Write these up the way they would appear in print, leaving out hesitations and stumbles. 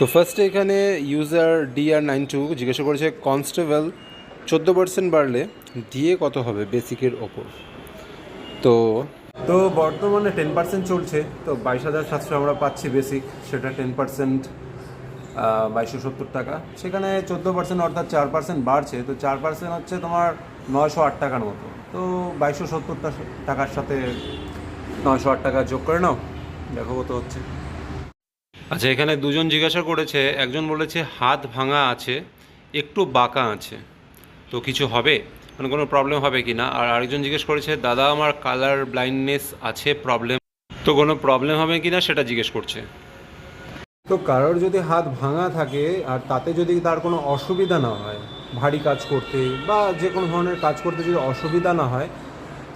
তো ফার্স্টে এখানে ইউজার DR92 জিজ্ঞাসা করেছে কনস্টেবল 14% বাড়লে ডিএ কত হবে বেসিকের ওপর। তো তো বর্তমানে 10% চলছে, তো 22,700 আমরা পাচ্ছি বেসিক, সেটা 10% 2270 টাকা। সেখানে 14% অর্থাৎ 4% বাড়ছে, তো 4% হচ্ছে তোমার 908 টাকার মতো। তো 2270 টাকার সাথে 908 টাকা যোগ করে নাও, দেখো কত হচ্ছে। আচ্ছা, এখানে দুজন জিজ্ঞাসা করেছে, একজন বলেছে হাত ভাঙা আছে, একটু বাঁকা আছে, তো কিছু হবে, মানে কোনো প্রবলেম হবে কি না। আর আরেকজন জিজ্ঞেস করেছে দাদা আমার কালার ব্লাইন্ডনেস আছে, প্রবলেম, তো কোনো প্রবলেম হবে কি না সেটা জিজ্ঞেস করছে। তো কারোর যদি হাত ভাঙা থাকে আর তাতে যদি তার কোনো অসুবিধা না হয়, ভারী কাজ করতে বা যে কোনো ধরনের কাজ করতে যদি অসুবিধা না হয়,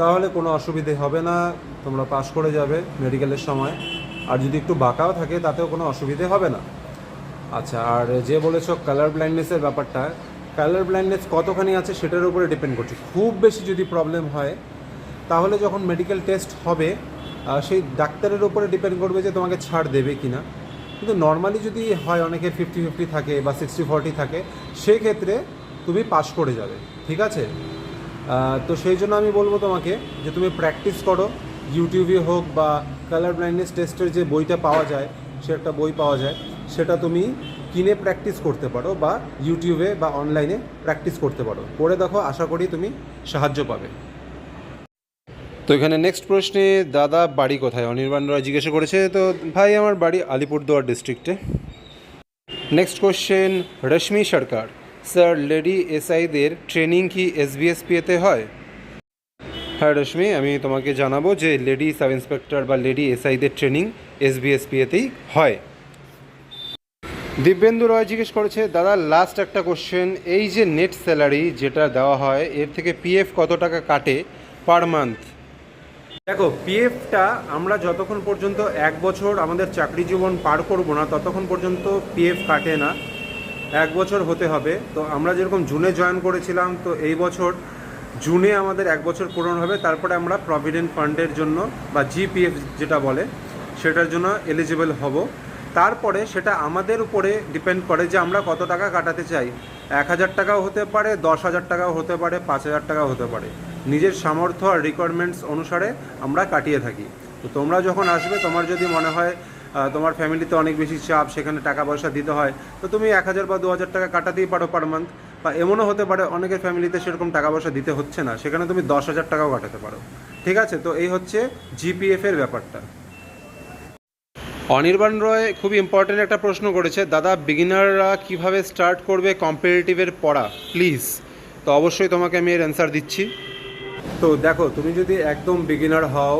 তাহলে কোনো অসুবিধে হবে না, তোমরা পাস করে যাবে মেডিকেলের সময়। আর যদি একটু বাঁকাও থাকে তাতেও কোনো অসুবিধে হবে না। আচ্ছা, আর যে বলেছ কালার ব্লাইন্ডনেসের ব্যাপারটা, কালার ব্লাইন্ডনেস কতখানি আছে সেটার উপরে ডিপেন্ড করছে। খুব বেশি যদি প্রবলেম হয় তাহলে যখন মেডিকেল টেস্ট হবে সেই ডাক্তারের উপরে ডিপেন্ড করবে যে তোমাকে ছাড় দেবে কি না। কিন্তু নর্মালি যদি হয়, অনেকের 50-50 থাকে বা 60-40 থাকে, সেক্ষেত্রে তুমি পাস করে যাবে, ঠিক আছে। তো সেই জন্য আমি বলবো তোমাকে যে তুমি প্র্যাকটিস করো, ইউটিউবে হোক বা কালার ব্লাইন্ডনেস টেস্টের যে বইটা পাওয়া যায়, সে একটা বই পাওয়া যায়, সেটা তুমি কিনে প্র্যাকটিস করতে পারো বা ইউটিউবে বা অনলাইনে প্র্যাকটিস করতে পারো, করে দেখো, আশা করি তুমি সাহায্য পাবে। তো এখানে নেক্সট প্রশ্নে দাদা বাড়ি কোথায় অনির্বাণ রয় জিজ্ঞাসা করেছে। তো ভাই আমার বাড়ি আলিপুরদুয়ার ডিস্ট্রিক্টে। নেক্সট কোশ্চেন রশ্মি সরকার, স্যার লেডি এসআইদের ট্রেনিং কি SBSPতে হয়? হ্যাঁ রশ্মি, আমি তোমাকে জানাবো যে লেডি সাব ইন্সপেক্টর বা লেডি এসআইদের ট্রেনিং SBSPতেই হয়। দিব্যেন্দু রয় জিজ্ঞেস করেছে দাদা লাস্ট একটা কোশ্চেন, এই যে নেট স্যালারি যেটা দেওয়া হয় এর থেকে PF কত টাকা কাটে পার মান্থ? দেখো, পিএফটা আমরা যতক্ষণ পর্যন্ত 1 বছর আমাদের চাকরি জীবন পার করব না ততক্ষণ পর্যন্ত পিএফ কাটে না, 1 বছর হতে হবে। তো আমরা যেরকম জুনে জয়েন করেছিলাম, তো এই বছর জুনে আমাদের 1 বছর পূরণ হবে, তারপরে আমরা প্রভিডেন্ট ফান্ডের জন্য বা GPF যেটা বলে সেটার জন্য এলিজিবল হব। তারপরে সেটা আমাদের উপরে ডিপেন্ড করে যে আমরা কত টাকা কাটাতে চাই। 1,000 টাকাও হতে পারে, 10,000 টাকাও হতে পারে, 5,000 টাকাও হতে পারে, নিজের সামর্থ্য আর রিকোয়ারমেন্টস অনুসারে আমরা কাটিয়ে থাকি। তো তোমরা যখন আসবে, তোমার যদি মনে হয় তোমার ফ্যামিলিতে অনেক বেশি চাপ, সেখানে টাকা পয়সা দিতে হয়, তো তুমি 1,000 বা 2,000 টাকা কাটাতেই পারো পার মান্থ। বা এমনও হতে পারে অনেকের ফ্যামিলিতে সেরকম টাকা পয়সা দিতে হচ্ছে না, সেখানে তুমি 10,000 টাকাও কাটাতে পারো, ঠিক আছে। তো এই হচ্ছে GPF-এর ব্যাপারটা। অনির্বাণ রয় খুব ইম্পর্ট্যান্ট একটা প্রশ্ন করেছে, দাদা বিগিনাররা কিভাবে স্টার্ট করবে কম্পিটিটিভের পড়া প্লিজ। তো অবশ্যই তোমাকে আমি এর অ্যান্সার দিচ্ছি। তো দেখো, তুমি যদি একদম বিগিনার হও,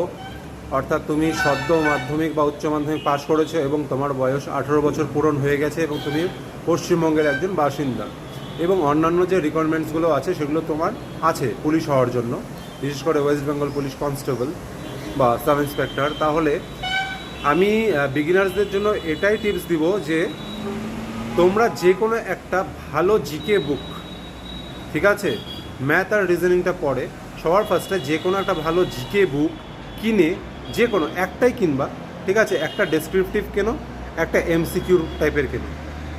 অর্থাৎ তুমি সদ্য মাধ্যমিক বা উচ্চ মাধ্যমিক পাশ করেছো এবং তোমার বয়স 18 বছর পূরণ হয়ে গেছে এবং তুমি পশ্চিমবঙ্গের একজন বাসিন্দা এবং অন্যান্য যে রিকোয়ারমেন্টসগুলো আছে সেগুলো তোমার আছে পুলিশ হওয়ার জন্য, বিশেষ করে ওয়েস্ট বেঙ্গল পুলিশ কনস্টেবল বা সাব ইন্সপেক্টর, তাহলে আমি বিগিনার্সদের জন্য এটাই টিপস দিব যে তোমরা যে কোনো একটা ভালো জিকে বুক, ঠিক আছে, ম্যাথ আর রিজনিংটা পড়ে সবার ফার্স্টে যে কোনো একটা ভালো জিকে বুক কিনে, যে কোনো একটাই কিনবা, ঠিক আছে, একটা ডেসক্রিপটিভ কেনো, একটা MCQ টাইপের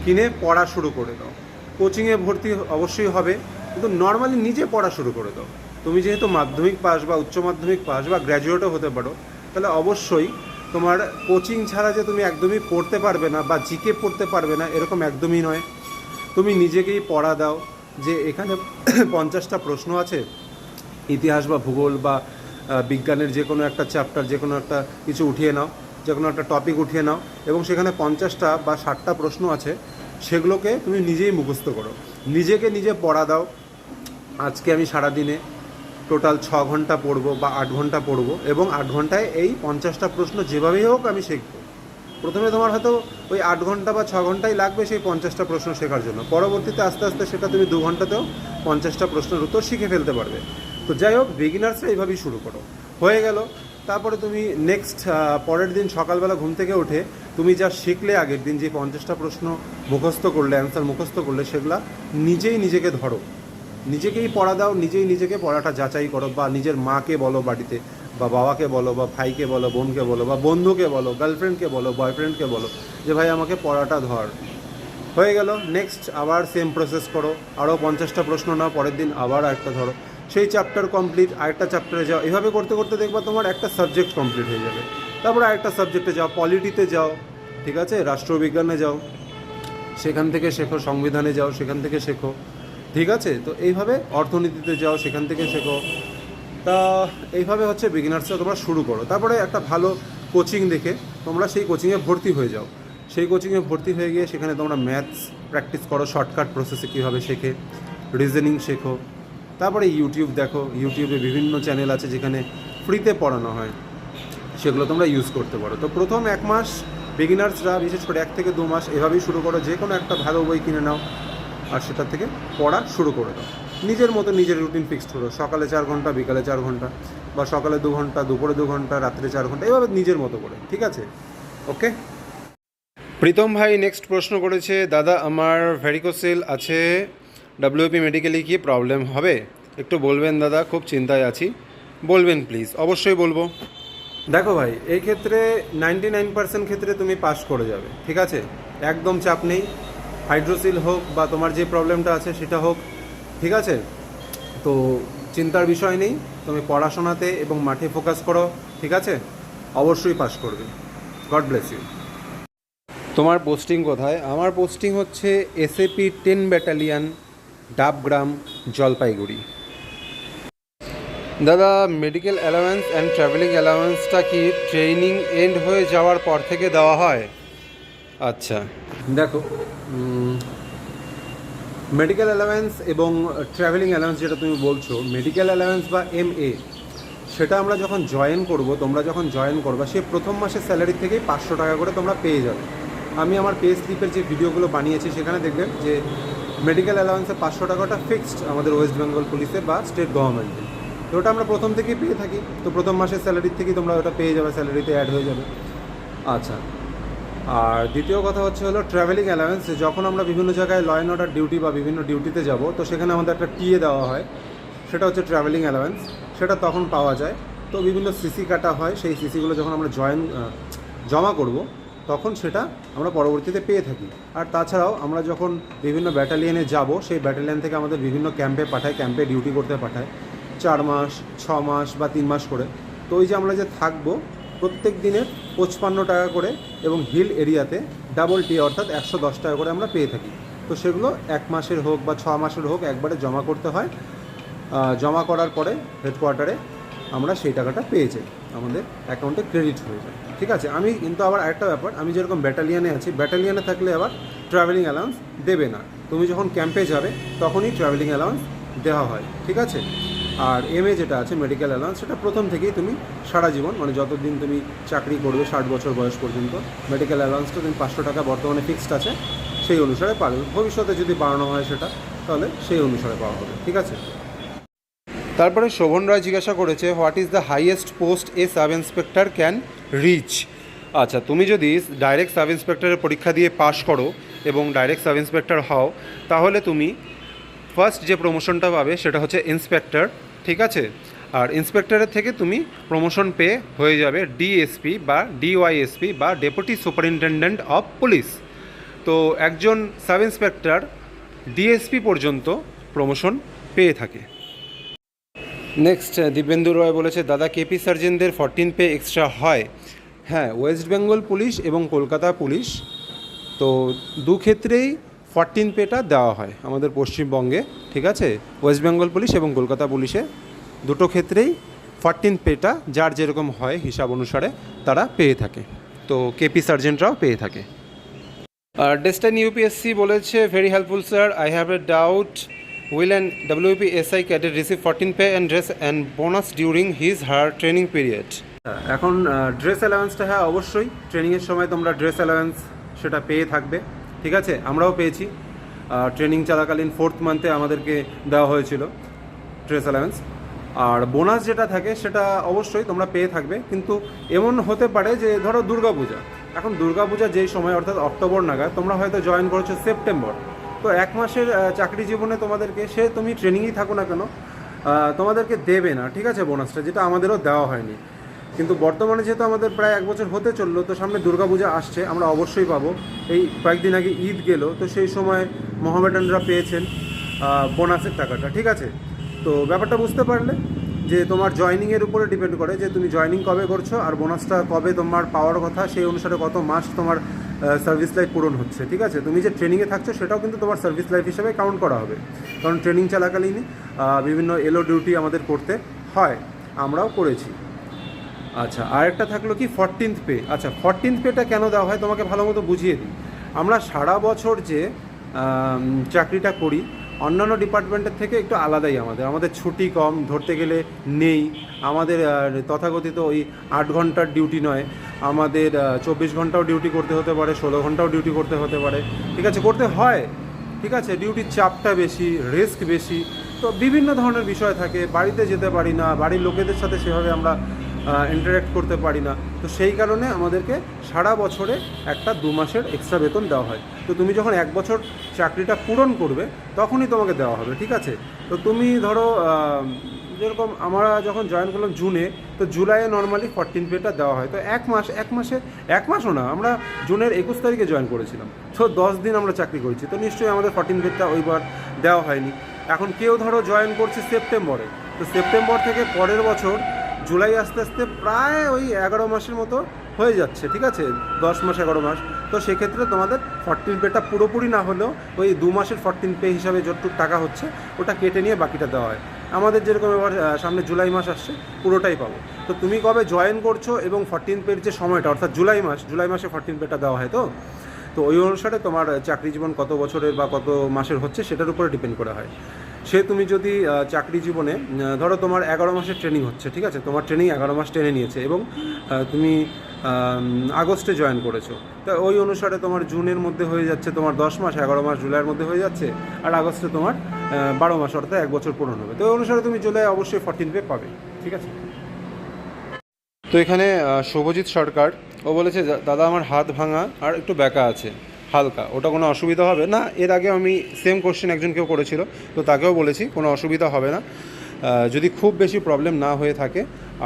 কিনে পড়া শুরু করে দাও। কোচিংয়ে ভর্তি অবশ্যই হবে, কিন্তু নর্মালি নিজে পড়া শুরু করে দাও। তুমি যেহেতু মাধ্যমিক পাস বা উচ্চ মাধ্যমিক পাস বা গ্র্যাজুয়েটও হতে পারো, তাহলে অবশ্যই তোমার কোচিং ছাড়া যে তুমি একদমই পড়তে পারবে না বা জিকে পড়তে পারবে না এরকম একদমই নয়। তুমি নিজেকেই পড়া দাও যে এখানে 50টা প্রশ্ন আছে, ইতিহাস বা ভূগোল বা বিজ্ঞানের যে কোনো একটা চ্যাপ্টার, যে কোনো একটা কিছু উঠিয়ে নাও, যে কোনো একটা টপিক উঠিয়ে নাও এবং সেখানে 50টা বা 60টা প্রশ্ন আছে, সেগুলোকে তুমি নিজেই মুখস্থ করো, নিজেকে নিজে পড়া দাও। আজকে আমি সারাদিনে টোটাল 6 ঘন্টা পড়বো বা 8 ঘন্টা পড়বো এবং 8 ঘন্টায় এই 50টা প্রশ্ন যেভাবেই হোক আমি শিখব। প্রথমে তোমার হয়তো ওই 8 ঘন্টা বা 6 ঘন্টাই লাগবে সেই 50টা প্রশ্ন শেখার জন্য, পরবর্তীতে আস্তে আস্তে সেটা তুমি 2 ঘন্টাতেও 50টা প্রশ্নের উত্তর শিখে ফেলতে পারবে। তো যাই হোক, বিগিনার্সরা এইভাবেই শুরু করো, হয়ে গেল। তারপরে তুমি নেক্সট পরের দিন সকালবেলা ঘুম থেকে উঠে তুমি যা শিখলে আগের দিন, যে 50টা প্রশ্ন মুখস্থ করলে, অ্যান্সার মুখস্থ করলে, সেগুলা নিজেই নিজেকে ধরো, নিজেকেই পড়া দাও, নিজেই নিজেকে পড়াটা যাচাই করো, বা নিজের মাকে বলো বাড়িতে, বা বাবাকে বলো, বা ভাইকে বলো, বোনকে বলো, বা বন্ধুকে বলো, গার্লফ্রেন্ডকে বলো, বয়ফ্রেন্ডকে বলো যে ভাই আমাকে পড়াটা ধর, হয়ে গেল। নেক্সট আবার সেম প্রসেস করো, আরও 50টা প্রশ্ন নাও, পরের দিন আবার একটা ধরো, সেই চ্যাপ্টার কমপ্লিট, আরেকটা চ্যাপ্টারে যাও, এভাবে করতে করতে দেখবা তোমার একটা সাবজেক্ট কমপ্লিট হয়ে যাবে। তারপরে আরেকটা সাবজেক্টে যাও, পলিটিতে যাও, ঠিক আছে, রাষ্ট্রবিজ্ঞানে যাও, সেখান থেকে শেখো, সংবিধানে যাও, সেখান থেকে শেখো, ঠিক আছে। তো এইভাবে অর্থনীতিতে যাও, সেখান থেকে শেখো। তা এইভাবে হচ্ছে বিগিনার্সে তোমরা শুরু করো। তারপরে একটা ভালো কোচিং দেখে তোমরা সেই কোচিংয়ে ভর্তি হয়ে যাও। সেই কোচিংয়ে ভর্তি হয়ে গিয়ে সেখানে তোমরা ম্যাথস প্র্যাকটিস করো, শর্টকাট প্রসেসে কীভাবে শেখে, রিজনিং শেখো। তারপরে ইউটিউব দেখো, ইউটিউবে বিভিন্ন চ্যানেল আছে যেখানে ফ্রিতে পড়ানো হয়, সেগুলো তোমরা ইউজ করতে পারো। তো প্রথম 1 মাস বিগিনার্সরা, বিশেষ করে 1 থেকে 2 মাস এভাবেই শুরু করো। যে কোনো একটা ভালো বই কিনে নাও আর সেটা থেকে পড়া শুরু করে দাও। নিজের মতো নিজের রুটিন ফিক্সড করো, সকালে 4 ঘন্টা, বিকালে 4 ঘন্টা, বা সকালে 2 ঘন্টা, দুপুরে 2 ঘন্টা, রাত্রে 4 ঘন্টা, এভাবে নিজের মতো করে, ঠিক আছে। ওকে। প্রীতম ভাই নেক্সট প্রশ্ন করেছে, দাদা আমার ভ্যারিকোসেল আছে, ডাব্লিউপি মেডিকেলে কি প্রবলেম হবে? একটু বলবেন দাদা, খুব চিন্তায় আছি, বলবেন প্লিজ। অবশ্যই বলবো। দেখো ভাই, এই ক্ষেত্রে 99% ক্ষেত্রে তুমি পাস করে যাবে, ঠিক আছে, একদম চাপ নেই। হাইড্রোসিল হোক বা তোমার যে প্রবলেমটা আছে সেটা হোক, ঠিক আছে, তো চিন্তার বিষয় নেই। তুমি পড়াশোনাতে এবং মাঠে ফোকাস করো, ঠিক আছে, অবশ্যই পাস করবে। God bless you. তোমার পোস্টিং কোথায়? আমার পোস্টিং হচ্ছে এসএপি 10 ব্যাটালিয়ান, ডাবগ্রাম, জলপাইগুড়ি। দাদা মেডিকেল অ্যালাওয়েন্স অ্যান্ড ট্রাভেলিং অ্যালাওয়েন্সটা কি ট্রেনিং এন্ড হয়ে যাওয়ার পর থেকে দেওয়া হয়? আচ্ছা, দেখো, মেডিকেল অ্যালাওয়েন্স এবং ট্রাভেলিং অ্যালাওয়েন্স যেটা তুমি বলছো, মেডিকেল অ্যালাওয়েন্স বা MA, সেটা আমরা যখন জয়েন করব, তোমরা যখন জয়েন করবা, সে প্রথম মাসের স্যালারি থেকেই 500 টাকা করে তোমরা পেয়ে যাবে। আমি আমার পে স্লিপের যে ভিডিওগুলো বানিয়েছি সেখানে দেখবেন যে মেডিকেল অ্যালাওয়েন্সের 500 টাকাটা ফিক্সড আমাদের ওয়েস্ট বেঙ্গল পুলিশে বা স্টেট গভর্নমেন্টে। তো ওটা আমরা প্রথম থেকেই পেয়ে থাকি, তো প্রথম মাসের স্যালারির থেকেই তোমরা ওটা পেয়ে যাবে, স্যালারিতে অ্যাড হয়ে যাবে। আচ্ছা, আর দ্বিতীয় কথা হলো ট্রাভেলিং অ্যালাওয়েন্স। যখন আমরা বিভিন্ন জায়গায় ল অ্যান্ড অর্ডার ডিউটি বা বিভিন্ন ডিউটিতে যাব, তো সেখানে আমাদের একটা টিএ দেওয়া হয়, সেটা হচ্ছে ট্রাভেলিং অ্যালাওয়েন্স। সেটা তখন পাওয়া যায়। তো বিভিন্ন সিসি কাটা হয়, সেই সিসিগুলো যখন আমরা জমা করব, তখন সেটা আমরা পরবর্তীতে পেয়ে থাকি। আর তাছাড়াও আমরা যখন বিভিন্ন ব্যাটালিয়নে যাব, সেই ব্যাটালিয়ন থেকে আমাদের বিভিন্ন ক্যাম্পে পাঠায়, ক্যাম্পে ডিউটি করতে পাঠায় 4 মাস, 6 মাস বা 3 মাস করে। তো ওই যে আমরা যে থাকবো, প্রত্যেক দিনের 55 টাকা করে, এবং হিল এরিয়াতে ডাবল টি অর্থাৎ 110 টাকা করে আমরা পেয়ে থাকি। তো সেগুলো 1 মাসের হোক বা 6 মাসের হোক একবারে জমা করতে হয়। জমা করার পরে হেডকোয়ার্টারে আমরা সেই টাকাটা পেয়ে যাই, আমাদের অ্যাকাউন্টে ক্রেডিট হয়ে যায়, ঠিক আছে। আমি কিন্তু আবার একটা ব্যাপার, আমি যেরকম ব্যাটালিয়ানে আছি, ব্যাটালিয়ানে থাকলে আবার ট্রাভেলিং অ্যালাউন্স দেবে না। তুমি যখন ক্যাম্পে যাবে তখনই ট্রাভেলিং অ্যালাউন্স দেওয়া হয়, ঠিক আছে। আর MA যেটা আছে মেডিকেল অ্যালাউন্স, সেটা প্রথম থেকেই তুমি সারা জীবন, মানে যতদিন তুমি চাকরি করবে 60 বছর বয়স পর্যন্ত, মেডিকেল অ্যালাউন্সটা তুমি 500 টাকা বর্তমানে ফিক্সড আছে, সেই অনুসারে পাবে। ভবিষ্যতে যদি বাড়ানো হয় সেটা, তাহলে সেই অনুসারে পাওয়া হবে, ঠিক আছে। তারপরে শোভন রায় জিজ্ঞাসা করেছে, what is the highest post a sub inspector can reach? আচ্ছা, তুমি যদি ডাইরেক্ট সাব ইন্সপেক্টরের পরীক্ষা দিয়ে পাশ করো এবং ডাইরেক্ট সাব ইন্সপেক্টর হও, তাহলে তুমি ফার্স্ট যে প্রমোশনটা পাবে সেটা হচ্ছে ইন্সপেক্টর, ঠিক আছে। আর ইন্সপেক্টরের থেকে তুমি প্রমোশন পেয়ে হয়ে যাবে ডিএসপি বা ডিওয়াইএসপি বা ডেপুটি সুপারিনটেন্ডেন্ট অফ পুলিশ। তো একজন সাব ইন্সপেক্টর ডিএসপি পর্যন্ত প্রমোশন পেয়ে থাকে। নেক্সট দিব্যেন্দু রয় বলেছে, দাদা কেপি সার্জেনদের 14 পে এক্সট্রা হয়? হ্যাঁ, ওয়েস্ট বেঙ্গল পুলিশ এবং কলকাতা পুলিশ, তো দু ক্ষেত্রেই 14 পেটা দেওয়া হয় আমাদের পশ্চিমবঙ্গে, ঠিক আছে। ওয়েস্ট বেঙ্গল পুলিশ এবং কলকাতা পুলিশে দুটো ক্ষেত্রেই 14 পেটা যার যেরকম হয় হিসাব অনুসারে তারা পেয়ে থাকে। তো কেপি সার্জেন্টরাও পেয়ে থাকে। আর ডেস্টাইন ইউপিএসসি বলেছে, very helpful sir, I have a doubt, will an WPSI cadet receive 14 pay and dress and bonus during his/her training period? এখন ড্রেস অ্যালাওয়েন্সটা, হ্যাঁ অবশ্যই, ট্রেনিংয়ের সময় তোমরা ড্রেস অ্যালাওয়েন্স সেটা পেয়ে থাকবে, ঠিক আছে। আমরাও পেয়েছি, ট্রেনিং চলাকালীন 4th মান্থে আমাদেরকে দেওয়া হয়েছিল ড্রেস অ্যালাওয়েন্স। আর বোনাস যেটা থাকে সেটা অবশ্যই তোমরা পেয়ে থাকবে, কিন্তু এমন হতে পারে যে ধরো দুর্গাপূজা, এখন দুর্গাপূজা যেই সময় অর্থাৎ অক্টোবর নাগাদ, তোমরা হয়তো জয়েন করেছো সেপ্টেম্বর, তো 1 মাসের চাকরি জীবনে তোমাদেরকে, সে তুমি ট্রেনিংই থাকো না কেন, তোমাদেরকে দেবে না, ঠিক আছে, বোনাসটা, যেটা আমাদেরও দেওয়া হয়নি। কিন্তু বর্তমানে যেহেতু আমাদের প্রায় 1 বছর হতে চললো, তো সামনে দুর্গাপূজা আসছে, আমরা অবশ্যই পাবো। এই কয়েকদিন আগে ঈদ গেল, তো সেই সময় মোহামেডানরা পেয়েছেন বোনাসের টাকাটা, ঠিক আছে। তো ব্যাপারটা বুঝতে পারলে যে তোমার জয়নিংয়ের উপরে ডিপেন্ড করে যে তুমি জয়নিং কবে করছো আর বোনাসটা কবে তোমার পাওয়ার কথা, সেই অনুসারে কত মাস তোমার সার্ভিস লাইফ পূরণ হচ্ছে, ঠিক আছে। তুমি যে ট্রেনিংয়ে থাকছো সেটাও কিন্তু তোমার সার্ভিস লাইফ হিসেবে কাউন্ট করা হবে, কারণ ট্রেনিং চলাকালীনই বিভিন্ন এলো ডিউটি আমাদের করতে হয়, আমরাও করেছি। আচ্ছা, আরেকটা থাকলো কি 14th পে। আচ্ছা, 14th পেটা কেন দেওয়া হয় তোমাকে ভালো মতো বুঝিয়ে দিই। আমরা সারা বছর যে চাকরিটা করি অন্যান্য ডিপার্টমেন্টের থেকে একটু আলাদাই, আমাদের ছুটি কম ধরতে গেলে নেই, আমাদের তথাকথিত ওই 8 ঘন্টার ডিউটি নয়, আমাদের 24 ঘন্টাও ডিউটি করতে হতে পারে, 16 ঘন্টাও ডিউটি করতে হতে পারে, ঠিক আছে, করতে হয়, ঠিক আছে। ডিউটির চাপটা বেশি, রিস্ক বেশি, তো বিভিন্ন ধরনের বিষয় থাকে, বাড়িতে যেতে পারি না, বাড়ির লোকেদের সাথে সেভাবে আমরা ইন্টারাক্ট করতে পারি না, তো সেই কারণে আমাদেরকে সারা বছরে একটা 2 মাসের এক্সট্রা বেতন দেওয়া হয়। তো তুমি যখন 1 বছর চাকরিটা পূরণ করবে তখনই তোমাকে দেওয়া হবে, ঠিক আছে। তো তুমি ধরো যেরকম আমরা যখন জয়েন করলাম জুনে, তো জুলাইয়ে নর্মালি 14 পেটা দেওয়া হয়। তো এক মাসও না, আমরা জুনের 21 তারিখে জয়েন করেছিলাম, তো 10 দিন আমরা চাকরি করেছি, তো নিশ্চয়ই আমাদের 14 পেটা ওইবার দেওয়া হয়নি। এখন কেউ ধরো জয়েন করছে সেপ্টেম্বরে, তো সেপ্টেম্বর থেকে পরের বছর জুলাই আস্তে আস্তে প্রায় ওই 11 মাসের মতো হয়ে যাচ্ছে, ঠিক আছে, 10 মাস 11 মাস। তো সেক্ষেত্রে তোমাদের 14 পেটা পুরোপুরি না হলেও ওই 2 মাসের 14 পে হিসাবে যতটুকু টাকা হচ্ছে ওটা কেটে নিয়ে বাকিটা দেওয়া হয়। আমাদের যেরকম এবার সামনে জুলাই মাস আসছে, পুরোটাই পাবো। তো তুমি কবে জয়েন করছো এবং 14 পের যে সময়টা, অর্থাৎ জুলাই মাসে 14 পেটা দেওয়া হয়। তো ওই অনুসারে তোমার চাকরি জীবন কত বছরের বা কত মাসের হচ্ছে সেটার উপরে ডিপেন্ড করা হয়। সে তুমি যদি চাকরি জীবনে ধরো তোমার 11 মাসের ট্রেনিং হচ্ছে, ঠিক আছে, তোমার ট্রেনিং 11 মাস টেনে নিয়েছে এবং তুমি আগস্টে জয়েন করেছো, তো ওই অনুসারে তোমার জুনের মধ্যে হয়ে যাচ্ছে তোমার 10 মাস, 11 মাস জুলাইয়ের মধ্যে হয়ে যাচ্ছে, আর আগস্টে তোমার 12 মাস, অর্থাৎ 1 বছর পূরণ হবে। তো ওই অনুসারে তুমি জুলাই অবশ্যই 14 পে পাবে, ঠিক আছে। তো এখানে শুভজিৎ সরকার ও বলেছে, দাদা আমার হাত ভাঙা আর একটু ব্যাকা আছে হালকা, ওটা কোনো অসুবিধা হবে না? এর আগে আমি সেম কোশ্চেন একজন কেউ করেছিল, তো তাকেও বলেছি কোনো অসুবিধা হবে না, যদি খুব বেশি প্রবলেম না হয়ে থাকে।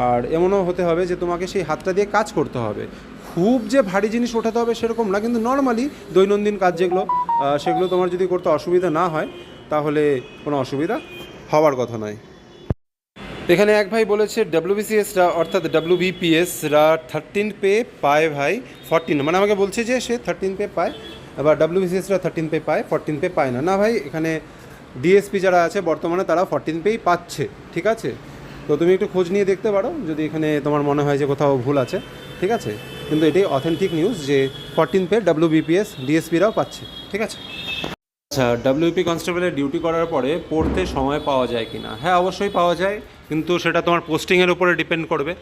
আর এমনও হতে হবে যে তোমাকে সেই হাতটা দিয়ে কাজ করতে হবে, খুব যে ভারী জিনিস ওঠাতে হবে সেরকম না, কিন্তু নর্মালি দৈনন্দিন কাজ যেগুলো সেগুলো তোমার যদি করতে অসুবিধা না হয় তাহলে কোনো অসুবিধা হওয়ার কথা নয়। এখানে এক ভাই বলেছে ডাব্লিউবিসিএসরা অর্থাৎ ডাব্লিউবিপিএসরা 13 পে পায় ভাই, 14 মানে আমাকে বলছে যে সে 13 পে পায়, আবার ডাব্লিউবিসিএসরা 13 পে পায়, 14 পে পায় না। না ভাই, এখানে ডিএসপি যারা আছে বর্তমানে তারা 14 পেই পাচ্ছে, ঠিক আছে। তো তুমি একটু খোঁজ নিয়ে দেখতে পারো যদি এখানে তোমার মনে হয় যে কোথাও ভুল আছে, ঠিক আছে। কিন্তু এটাই অথেন্টিক নিউজ যে 14 পে ডাব্লিউবিপিএস ডিএসপিরাও পাচ্ছে, ঠিক আছে। আচ্ছা, ডাব্লিউপি কনস্টেবলের ডিউটি করার পরে পড়তে সময় পাওয়া যায় কি না? হ্যাঁ, অবশ্যই পাওয়া যায়, কিন্তু সেটা তোমার পোস্টিংয়ের উপরে ডিপেন্ড করবে।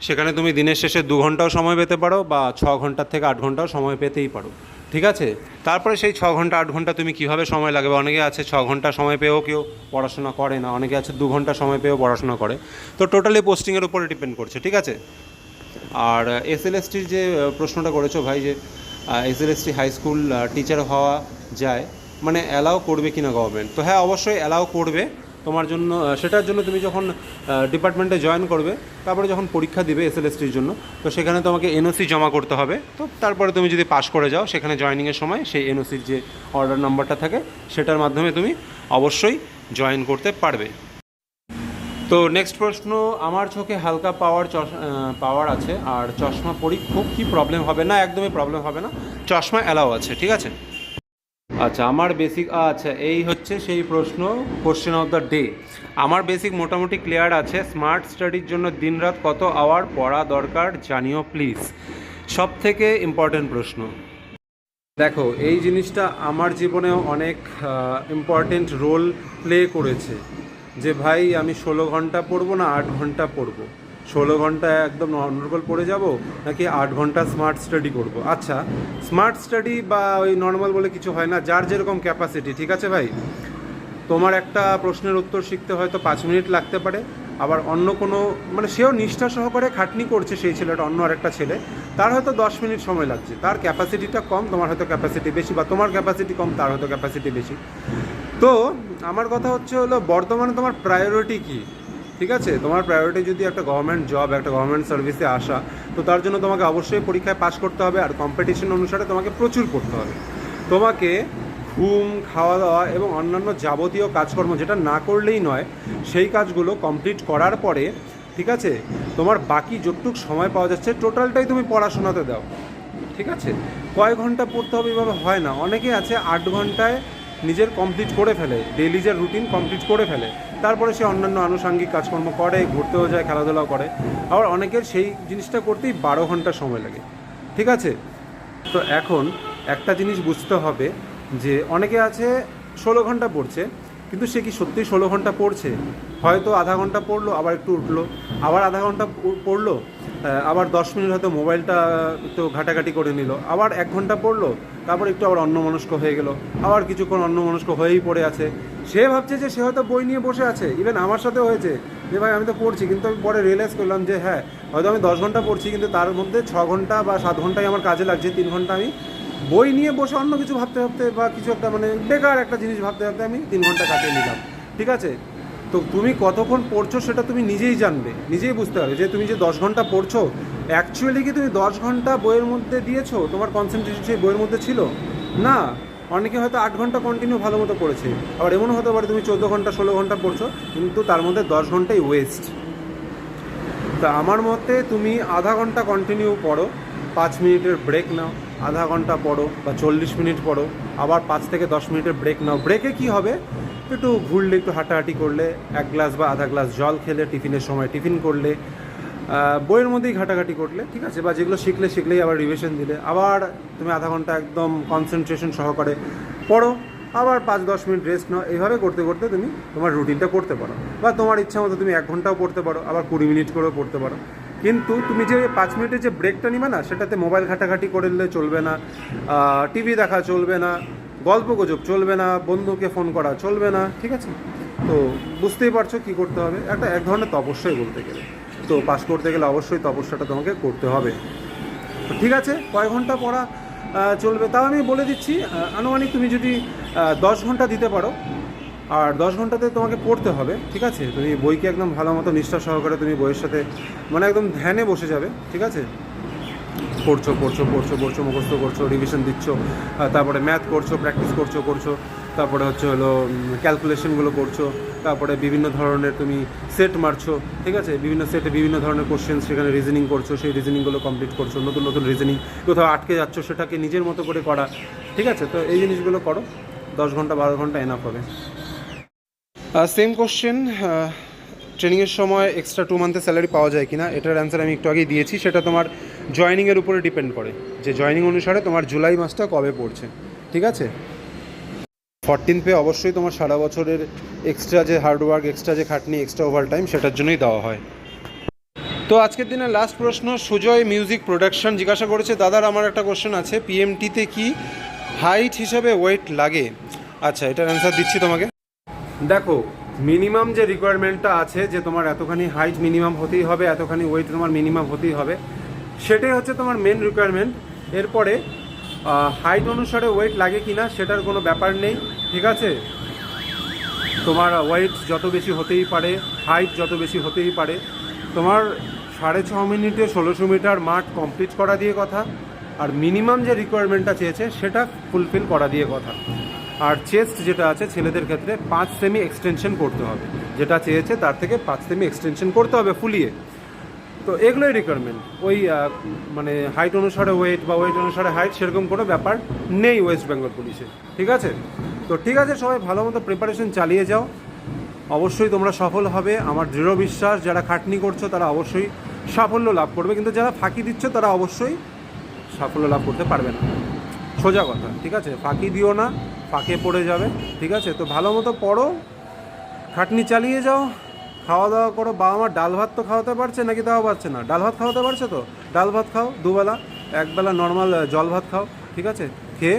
সেখানে তুমি দিনের শেষে 2 ঘন্টাও সময় পেতে পারো বা 6 ঘন্টার থেকে 8 ঘন্টাও সময় পেতেই পারো, ঠিক আছে। তারপরে সেই 6 ঘন্টা 8 ঘন্টা তুমি কীভাবে সময় লাগবে, অনেকে আছে 6 ঘন্টা সময় পেয়েও কেউ পড়াশোনা করে না, অনেকে আছে 2 ঘন্টা সময় পেয়েও পড়াশোনা করে, তো টোটালি পোস্টিংয়ের উপরে ডিপেন্ড করছে, ঠিক আছে। আর এসএলএসটির যে প্রশ্নটা করেছো ভাই, যে এসএলএসটি হাই স্কুল টিচার হওয়া যায়, মানে অ্যালাউ করবে কি না গভর্নমেন্ট, তো হ্যাঁ অবশ্যই অ্যালাউ করবে তোমার জন্য। সেটার জন্য তুমি যখন ডিপার্টমেন্টে জয়েন করবে, তারপরে যখন পরীক্ষা দিবে এসএলএসটির জন্য, তো সেখানে তোমাকে এনওসি জমা করতে হবে। তো তারপরে তুমি যদি পাস করে যাও, সেখানে জয়েনিংয়ের সময় সেই এনওসির যে অর্ডার নাম্বারটা থাকে সেটার মাধ্যমে তুমি অবশ্যই জয়েন করতে পারবে। তো নেক্সট প্রশ্ন, আমার চোখে হালকা পাওয়ার আছে আর চশমা পরি, খুব কি প্রবলেম হবে? না, একদমই প্রবলেম হবে না, চশমা অ্যালাউ আছে, ঠিক আছে। আচ্ছা, আমার বেসিক, আচ্ছা এই হচ্ছে সেই প্রশ্ন, কোশ্চেন অফ দ্য ডে। আমার বেসিক মোটামুটি ক্লিয়ার আছে। স্মার্ট স্টাডির জন্য দিনরাত কত আওয়ার পড়া দরকার জানিও প্লিজ, সব থেকে ইম্পর্ট্যান্ট প্রশ্ন। দেখো, এই জিনিসটা আমার জীবনেও অনেক ইম্পর্টেন্ট রোল প্লে করেছে, যে ভাই আমি 16 ঘন্টা পড়বো না 8 ঘন্টা পড়বো, 16 ঘন্টা একদম নর্মাল পড়ে যাব নাকি 8 ঘন্টা স্মার্ট স্টাডি করব। আচ্ছা, স্মার্ট স্টাডি বা ওই নর্মাল বলে কিছু হয় না, যার যেরকম ক্যাপাসিটি, ঠিক আছে ভাই। তোমার একটা প্রশ্নের উত্তর শিখতে হয়তো 5 মিনিট লাগতে পারে, আবার অন্য কোনো মানে সেও নিষ্ঠা সহকারে খাটনি করছে সেই ছেলেটা, অন্য আরেকটা ছেলে, তার হয়তো 10 মিনিট সময় লাগছে, তার ক্যাপাসিটিটা কম, তোমার হয়তো ক্যাপাসিটি বেশি, বা তোমার ক্যাপাসিটি কম, তার হয়তো ক্যাপাসিটি বেশি। তো আমার কথা হচ্ছে হলো, বর্তমানে তোমার প্রায়োরিটি কী? ঠিক আছে? তোমার প্রায়োরিটি যদি একটা গভর্নমেন্ট জব, একটা গভর্নমেন্ট সার্ভিসে আসা, তো তার জন্য তোমাকে অবশ্যই পরীক্ষায় পাস করতে হবে, আর কম্পিটিশন অনুসারে তোমাকে প্রচুর পড়তে হবে। তোমাকে ঘুম, খাওয়া দাওয়া এবং অন্যান্য যাবতীয় কাজকর্ম যেটা না করলেই নয়, সেই কাজগুলো কমপ্লিট করার পরে, ঠিক আছে, তোমার বাকি যতটুক সময় পাওয়া যাচ্ছে টোটালটাই তুমি পড়াশোনাতে দাও। ঠিক আছে? কয় ঘন্টা পড়তে হবে এভাবে হয় না। অনেকে আছে 8 ঘন্টায় নিজের কমপ্লিট করে ফেলে, ডেইলি যে রুটিন কমপ্লিট করে ফেলে, তারপরে সে অন্যান্য আনুষঙ্গিক কাজকর্ম করে, ঘুরতেও যায়, খেলাধুলাও করে। আবার অনেকের সেই জিনিসটা করতেই 12 ঘন্টা সময় লাগে। ঠিক আছে? তো এখন একটা জিনিস বুঝতে হবে যে অনেকে আছে 16 ঘন্টা পড়ছে, কিন্তু সে কি সত্যিই 16 ঘন্টা পড়ছে? হয়তো আধা ঘন্টা পড়লো, আবার একটু উঠলো, আবার আধা ঘন্টা পড়লো, আবার 10 মিনিট হয়তো মোবাইলটা একটু ঘাটাঘাটি করে নিল, আবার 1 ঘন্টা পড়লো, তারপর একটু আবার অন্যমনস্ক হয়ে গেল, আবার কিছুক্ষণ অন্যমনস্ক হয়েই পড়ে আছে। সে ভাবছে যে সে হয়তো বই নিয়ে বসে আছে। ইভেন আমার সাথেও হয়েছে যে ভাই আমি তো পড়ছি, কিন্তু আমি পরে রিয়েলাইজ করলাম যে হ্যাঁ, হয়তো আমি 10 ঘন্টা পড়ছি, কিন্তু তার মধ্যে 6 ঘন্টা বা 7 ঘন্টাই আমার কাজে লাগছে, 3 ঘন্টা আমি বই নিয়ে বসে অন্য কিছু ভাবতে ভাবতে বা কিছু একটা মানে বেকার একটা জিনিস ভাবতে ভাবতে আমি 3 ঘন্টা কাটিয়ে নিলাম। ঠিক আছে? তো তুমি কতক্ষণ পড়ছো সেটা তুমি নিজেই জানবে, নিজেই বুঝতে পারবে যে তুমি যে 10 ঘন্টা পড়ছো, অ্যাকচুয়ালি কি তুমি 10 ঘন্টা বইয়ের মধ্যে দিয়েছো? তোমার কনসেন্ট্রেশন সেই বইয়ের মধ্যে ছিল না। অনেকে হয়তো 8 ঘন্টা কন্টিনিউ ভালো মতো পড়েছে, আবার এমনও হতে পারে তুমি 14 ঘন্টা 16 ঘন্টা পড়ছো, কিন্তু তার মধ্যে 10 ঘন্টাই ওয়েস্ট। তা আমার মতে তুমি আধা ঘন্টা কন্টিনিউ পড়ো, 5 মিনিটের ব্রেক নাও, আধা ঘন্টা পড়ো বা 40 মিনিট পড়ো, আবার 5 থেকে 10 মিনিটের ব্রেক নাও। ব্রেকে কি হবে? একটু ঘুরলে, একটু হাঁটাহাঁটি করলে, 1 গ্লাস বা আধা গ্লাস জল খেলে, টিফিনের সময় টিফিন করলে, বইয়ের মধ্যেই ঘাটাঘাটি করলে, ঠিক আছে, বা যেগুলো শিখলেই আবার রিভিশন দিলে, আবার তুমি আধা ঘন্টা একদম কনসেন্ট্রেশন সহকারে পড়ো, আবার 5-10 মিনিট রেস্ট নাও। এইভাবে করতে করতে তুমি তোমার রুটিনটা করতে পারো, বা তোমার ইচ্ছা মতো তুমি 1 ঘন্টাও পড়তে পারো, আবার 20 মিনিট করেও পড়তে পারো। কিন্তু তুমি যে 5 মিনিটের যে ব্রেকটা নিবে না, সেটাতে মোবাইল ঘাটাঘাটি করলে চলবে না, টিভি দেখা চলবে না, গল্প গুজব চলবে না, বন্ধুকে ফোন করা চলবে না। ঠিক আছে? তো বুঝতেই পারছো কী করতে হবে। এক ধরনের তপস্যাই বলতে গেলে। তো পাস করতে গেলে অবশ্যই তপস্যাটা তোমাকে করতে হবে। তো ঠিক আছে, কয় ঘন্টা পড়া চলবে তাও আমি বলে দিচ্ছি। আনুমানিক তুমি যদি 10 ঘন্টা দিতে পারো, আর 10 ঘন্টাতে তোমাকে পড়তে হবে। ঠিক আছে? তুমি বইকে একদম ভালো মতো নিষ্ঠা সহকারে তুমি বইয়ের সাথে মানে একদম ধ্যানে বসে যাবে। ঠিক আছে? পড়ছো মুখস্থ করছো, রিভিশন দিচ্ছ, তারপরে ম্যাথ করছো, প্র্যাকটিস করছো, তারপরে হলো ক্যালকুলেশনগুলো করছো, তারপরে বিভিন্ন ধরনের তুমি সেট মারছো। ঠিক আছে? বিভিন্ন সেটে বিভিন্ন ধরনের কোশ্চেন, সেখানে রিজনিং করছো, সেই রিজনিংগুলো কমপ্লিট করছো, নতুন রিজনিং, কোথাও আটকে যাচ্ছ সেটাকে নিজের মতো করে করা। ঠিক আছে? তো এই জিনিসগুলো করো, 10 ঘন্টা 12 ঘন্টা এনাফ হবে। সেম কোশ্চেন, ট্রেনিংয়ের সময় এক্সট্রা 2 মান্থের স্যালারি পাওয়া যায় কি না, এটার অ্যান্সার আমি একটু আগেই দিয়েছি। সেটা তোমার জয়েনিংয়ের উপরে ডিপেন্ড করে, যে জয়েনিং অনুসারে তোমার জুলাই মাসটা কবে পড়ছে। ঠিক আছে? 14 পে অবশ্যই তোমার সারা বছরের এক্সট্রা যে হার্ডওয়ার্ক, এক্সট্রা যে খাটনি, এক্সট্রা ওভার টাইম, সেটার জন্যই দেওয়া হয়। তো আজকের দিনের লাস্ট প্রশ্ন, সুজয় মিউজিক প্রোডাকশন জিজ্ঞাসা করেছে, দাদার আমার একটা কোশ্চেন আছে, পিএমটিতে কি হাইট হিসাবে ওয়েট লাগে? আচ্ছা, এটার অ্যান্সার দিচ্ছি তোমাকে। দেখো, মিনিমাম যে রিকোয়ারমেন্টটা আছে যে তোমার এতখানি হাইট মিনিমাম হতেই হবে, এতখানি ওয়েট তোমার মিনিমাম হতেই হবে, সেটাই হচ্ছে তোমার মেন রিকোয়ারমেন্ট। এরপরে হাইট অনুসারে ওয়েট লাগে কি না সেটার কোনো ব্যাপার নেই। ঠিক আছে? তোমার ওয়েট যত বেশি হতেই পারে, হাইট যত বেশি হতেই পারে, তোমার 6.5 মিনিটে 1600 মিটার মাঠ কমপ্লিট করা দিয়ে কথা, আর মিনিমাম যে রিকোয়ারমেন্টটা চেয়েছে সেটা ফুলফিল করা দিয়ে কথা। আর চেস্ট যেটা আছে ছেলেদের ক্ষেত্রে 5 সেমি এক্সটেনশন করতে হবে, যেটা চেয়েছে তার থেকে 5 সেমি এক্সটেনশন করতে হবে ফুলিয়ে। তো এগুলোই রিকোয়ারমেন্ট। ওই মানে হাইট অনুসারে ওয়েট বা ওয়েট অনুসারে হাইট সেরকম কোনো ব্যাপার নেই ওয়েস্ট বেঙ্গল পুলিশে। ঠিক আছে? তো ঠিক আছে, সবাই ভালো মতো প্রিপারেশন চালিয়ে যাও, অবশ্যই তোমরা সফল হবে। আমার দৃঢ় বিশ্বাস, যারা খাটনি করছো তারা অবশ্যই সাফল্য লাভ করবে, কিন্তু যারা ফাঁকি দিচ্ছ তারা অবশ্যই সাফল্য লাভ করতে পারবে না। সোজা কথা। ঠিক আছে? ফাঁকি দিও না, ফাঁকে পড়ে যাবে। ঠিক আছে? তো ভালো মতো পড়ো, খাটনি চালিয়ে যাও, খাওয়া দাওয়া করো। বাবা মা ডাল ভাত তো খাওয়াতে পারছে নাকি? তাও পারছে না। ডাল ভাত খাওয়াতে পারছে তো ডাল ভাত খাও, দুবেলা, একবেলা নর্মাল জল ভাত খাও। ঠিক আছে? খেয়ে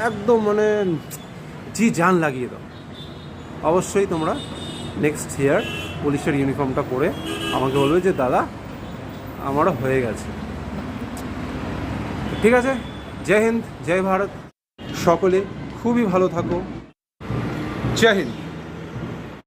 একদম মানে জি জান লাগিয়ে দাও। অবশ্যই তোমরা নেক্সট ইয়ার পুলিশের ইউনিফর্মটা পরে আমাকে বলবে যে দাদা আমারও হয়ে গেছে। ঠিক আছে? জয় হিন্দ, জয় ভারত, সকলে খুবই ভালো থাকো। জয় হিন্দ।